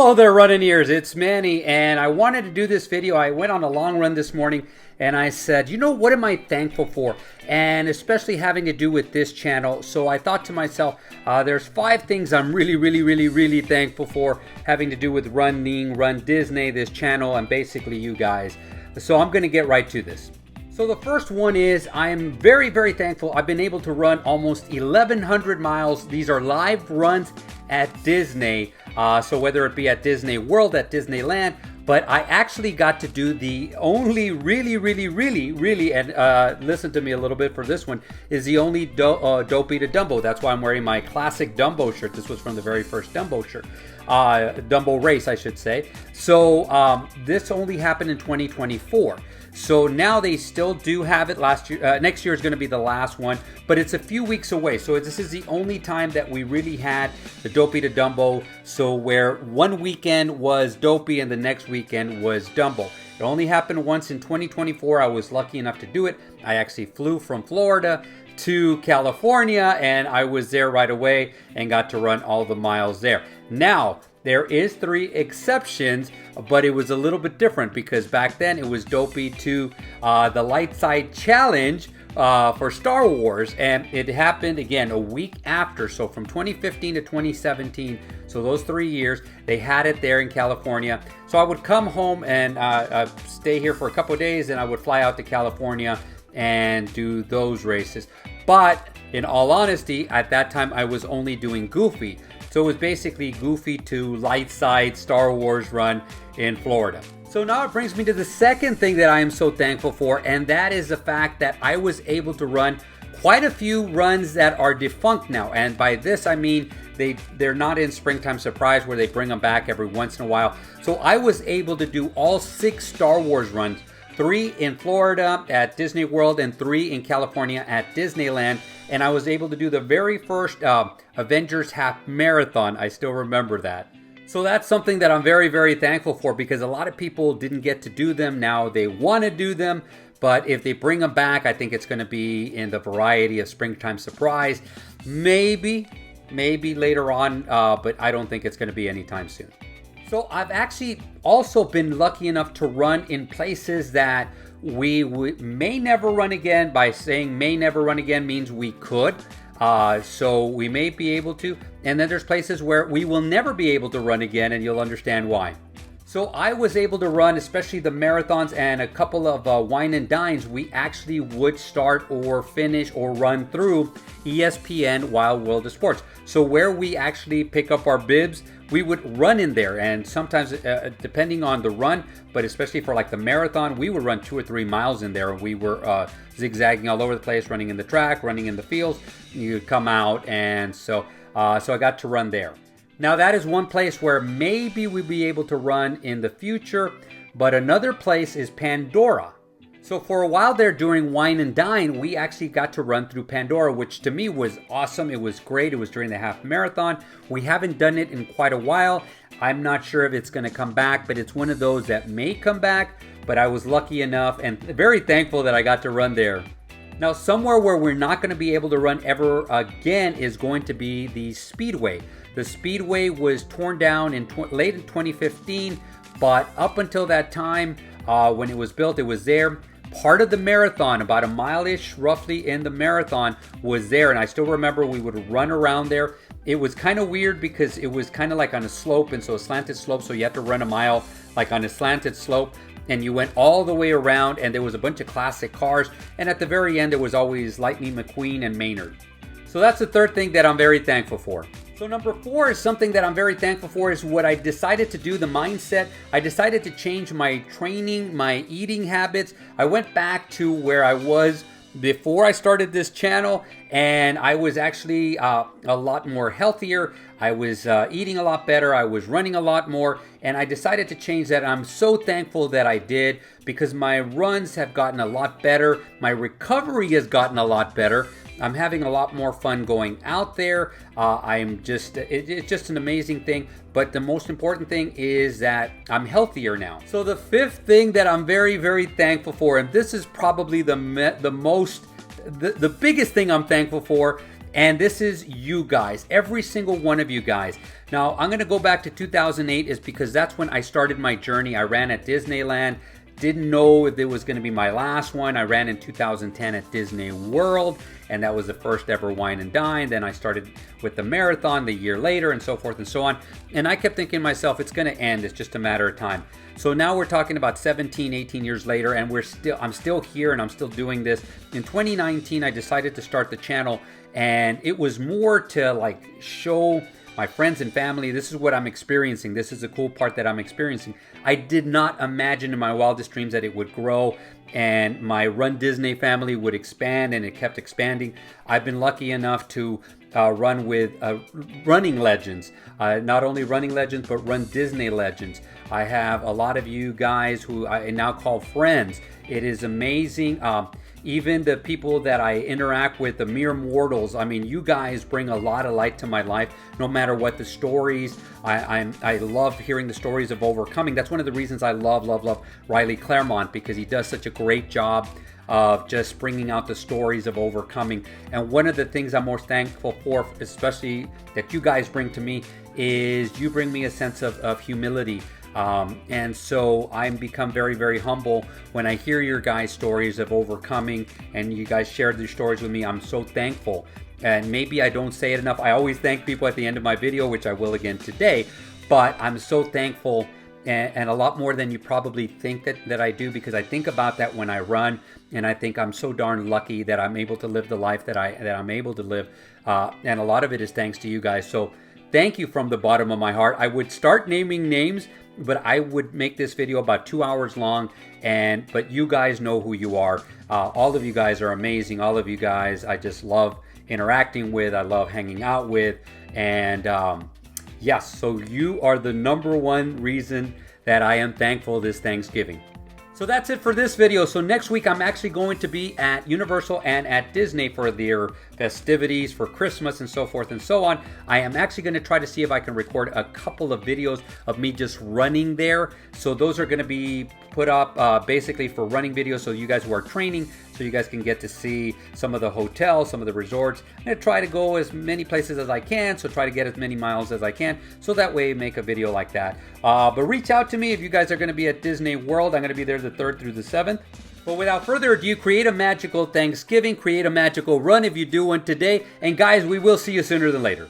Hello there, running ears. It's Manny, and I wanted to do this video. I went on a long run this morning, and I said, you know, what am I thankful for? And especially having to do with this channel. So I thought to myself, there's 5 things I'm really thankful for, having to do with runDisney, this channel, and basically you guys. So I'm going to get right to this. So the first one is I am very thankful. I've been able to run almost 1,100 miles. These are live runs at Disney. So whether it be at Disney World, at Disneyland, but I actually got to do the only really, and listen to me a little bit for this one, is the only Dopey to Dumbo. That's why I'm wearing my classic Dumbo shirt. This was from the very first Dumbo shirt. Dumbo race, I should say. So this only happened in 2024. So now they still do have it. Next year is going to be the last one, but it's a few weeks away. So this is the only time that we really had the Dopey to Dumbo. So where one weekend was Dopey and the next weekend was Dumbo. It only happened once in 2024. I was lucky enough to do it. I actually flew from Florida to California, and I was there right away and got to run all the miles there. Now, there is 3 exceptions, but it was a little bit different because back then it was Dopey to the Light Side Challenge for Star Wars, and it happened again a week after. So from 2015 to 2017, so those 3 years, they had it there in California. So I would come home and stay here for a couple of days, and I would fly out to California and do those races. But in all honesty, at that time I was only doing Goofy. So it was basically Goofy to Light Side Star Wars run in Florida. So now it brings me to the second thing that I am so thankful for, and that is the fact that I was able to run quite a few runs that are defunct now. And by this I mean they're not in Springtime Surprise where they bring them back every once in a while. So I was able to do all 6 Star Wars runs, 3 in Florida at Disney World and 3 in California at Disneyland. And I was able to do the very first Avengers Half Marathon. I still remember that. So that's something that I'm very thankful for, because a lot of people didn't get to do them. Now they want to do them, but if they bring them back, I think it's going to be in the variety of Springtime Surprise. Maybe later on, but I don't think it's going to be anytime soon. So I've actually also been lucky enough to run in places that we may never run again. By saying may never run again means we could. So we may be able to. And then there's places where we will never be able to run again, and you'll understand why. So I was able to run, especially the marathons and a couple of wine and dines. We actually would start or finish or run through ESPN Wild World of Sports. So where we actually pick up our bibs, we would run in there, and sometimes depending on the run, but especially for like the marathon, we would run 2 or 3 miles in there. We were zigzagging all over the place, running in the track, running in the fields. You'd come out, and so I got to run there. Now that is one place where maybe we'll be able to run in the future, but another place is Pandora. So for a while there during Wine and Dine, we actually got to run through Pandora, which to me was awesome. It was great. It was during the half marathon. We haven't done it in quite a while. I'm not sure if it's going to come back, but it's one of those that may come back. But I was lucky enough and very thankful that I got to run there. Now, somewhere where we're not going to be able to run ever again is going to be the Speedway. The Speedway was torn down in late in 2015, but up until that time, when it was built, it was there. Part of the marathon, about a mile-ish roughly in the marathon, was there, and I still remember we would run around there. It was kind of weird because it was kind of like on a slope, and so a slanted slope, so you had to run a mile like on a slanted slope, and you went all the way around, and there was a bunch of classic cars, and at the very end there was always Lightning McQueen and Maynard. So that's the third thing that I'm very thankful for. So number 4 is something that I'm very thankful for, is what I decided to do, the mindset. I decided to change my training, my eating habits. I went back to where I was before I started this channel, and I was actually a lot more healthier. I was eating a lot better. I was running a lot more, and I decided to change that. I'm so thankful that I did, because my runs have gotten a lot better. My recovery has gotten a lot better. I'm having a lot more fun going out there. It's just an amazing thing. But the most important thing is that I'm healthier now. So the 5th thing that I'm very thankful for, and this is probably the biggest thing I'm thankful for, And this is you guys, every single one of you guys. Now, I'm going to go back to 2008 is because that's when I started my journey. I ran at Disneyland. Didn't know if it was going to be my last one. I ran in 2010 at Disney World, and that was the first ever wine and dine. Then I started with the marathon the year later, and so forth and so on. And I kept thinking to myself, it's going to end. It's just a matter of time. So now we're talking about 17, 18 years later, and I'm still here, and I'm still doing this. In 2019, I decided to start the channel, and it was more to like show my friends and family, this is what I'm experiencing. This is the cool part that I'm experiencing. I did not imagine in my wildest dreams that it would grow and my Run Disney family would expand, and it kept expanding. I've been lucky enough to run with running legends. Not only running legends, but Run Disney legends. I have a lot of you guys who I now call friends. It is amazing. Even the people that I interact with, the mere mortals, I mean, you guys bring a lot of light to my life, no matter what the stories. I love hearing the stories of overcoming. That's one of the reasons I love Riley Claremont, because he does such a great job of just bringing out the stories of overcoming. And one of the things I'm most thankful for, especially that you guys bring to me, is you bring me a sense of humility. And so I'm become very, very humble when I hear your guys' stories of overcoming, and you guys shared these stories with me. I'm so thankful. And maybe I don't say it enough. I always thank people at the end of my video, which I will again today, but I'm so thankful, and a lot more than you probably think that I do, because I think about that when I run, and I think I'm so darn lucky that I'm able to live the life that I'm able to live. And a lot of it is thanks to you guys. So thank you from the bottom of my heart. I would start naming names, but I would make this video about 2 hours long, but you guys know who you are. All of you guys are amazing. All of you guys I just love interacting with. I love hanging out with. And yes, so you are the number one reason that I am thankful this Thanksgiving. So that's it for this video. So next week I'm actually going to be at Universal and at Disney for their festivities for Christmas and so forth and so on. I am actually going to try to see if I can record a couple of videos of me just running there. So those are going to be put up basically for running videos, so you guys who are training, so you guys can get to see some of the hotels, some of the resorts. I'm going to try to go as many places as I can, so try to get as many miles as I can, so that way make a video like that. But reach out to me if you guys are going to be at Disney World. I'm going to be there the 3rd through the 7th. But without further ado, create a magical Thanksgiving, create a magical run if you do one today, and guys, we will see you sooner than later.